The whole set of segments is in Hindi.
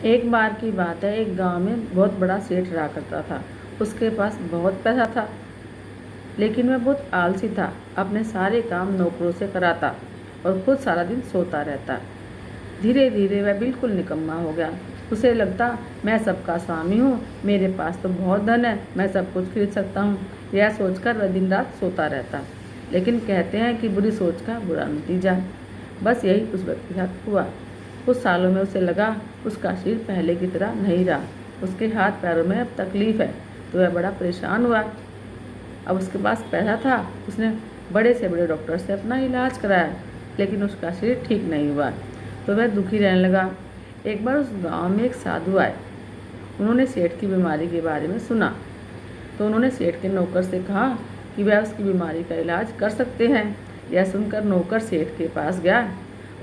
एक बार की बात है, एक गांव में बहुत बड़ा सेठ रहा करता था। उसके पास बहुत पैसा था, लेकिन वह बहुत आलसी था। अपने सारे काम नौकरों से कराता और खुद सारा दिन सोता रहता। धीरे धीरे वह बिल्कुल निकम्मा हो गया। उसे लगता, मैं सबका स्वामी हूँ, मेरे पास तो बहुत धन है, मैं सब कुछ खरीद सकता हूँ। यह सोचकर वह दिन रात सोता रहता। लेकिन कहते हैं कि बुरी सोच का बुरा नतीजा। बस यही उस व्यक्ति के साथ हुआ। कुछ सालों में उसे लगा उसका शरीर पहले की तरह नहीं रहा। उसके हाथ पैरों में अब तकलीफ है, तो वह बड़ा परेशान हुआ। अब उसके पास पैसा था, उसने बड़े से बड़े डॉक्टर से अपना इलाज कराया, लेकिन उसका शरीर ठीक नहीं हुआ। तो वह दुखी रहने लगा। एक बार उस गांव में एक साधु आए। उन्होंने सेठ की बीमारी के बारे में सुना, तो उन्होंने सेठ के नौकर से कहा कि वह उसकी बीमारी का इलाज कर सकते हैं। यह सुनकर नौकर सेठ के पास गया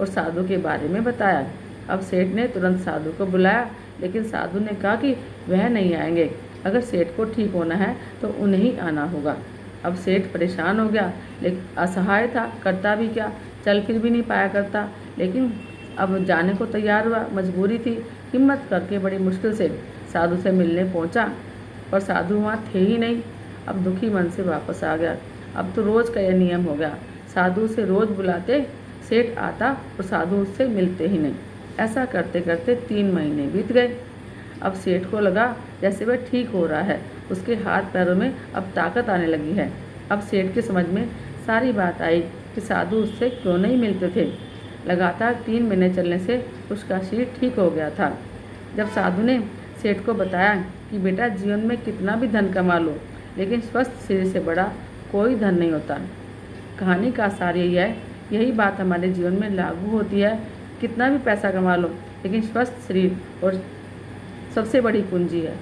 और साधु के बारे में बताया। अब सेठ ने तुरंत साधु को बुलाया, लेकिन साधु ने कहा कि वह नहीं आएंगे। अगर सेठ को ठीक होना है तो उन्हें ही आना होगा। अब सेठ परेशान हो गया, लेकिन असहाय था, करता भी क्या, चल फिर भी नहीं पाया करता। लेकिन अब जाने को तैयार हुआ, मजबूरी थी। हिम्मत करके बड़ी मुश्किल से साधु से मिलने पहुंचा, पर साधु वहाँ थे ही नहीं। अब दुखी मन से वापस आ गया। अब तो रोज़ का यह नियम हो गया, साधु से रोज़ बुलाते, सेठ आता और साधु उससे मिलते ही नहीं। ऐसा करते करते 3 महीने बीत गए। अब सेठ को लगा जैसे वह ठीक हो रहा है, उसके हाथ पैरों में अब ताकत आने लगी है। अब सेठ की समझ में सारी बात आई कि साधु उससे क्यों नहीं मिलते थे। लगातार 3 महीने चलने से उसका शरीर ठीक हो गया था। जब साधु ने सेठ को बताया कि बेटा, जीवन में कितना भी धन कमा लो, लेकिन स्वस्थ शरीर से बड़ा कोई धन नहीं होता। कहानी का सार यही है, यही बात हमारे जीवन में लागू होती है। कितना भी पैसा कमा लो, लेकिन स्वस्थ शरीर और सबसे बड़ी पूंजी है।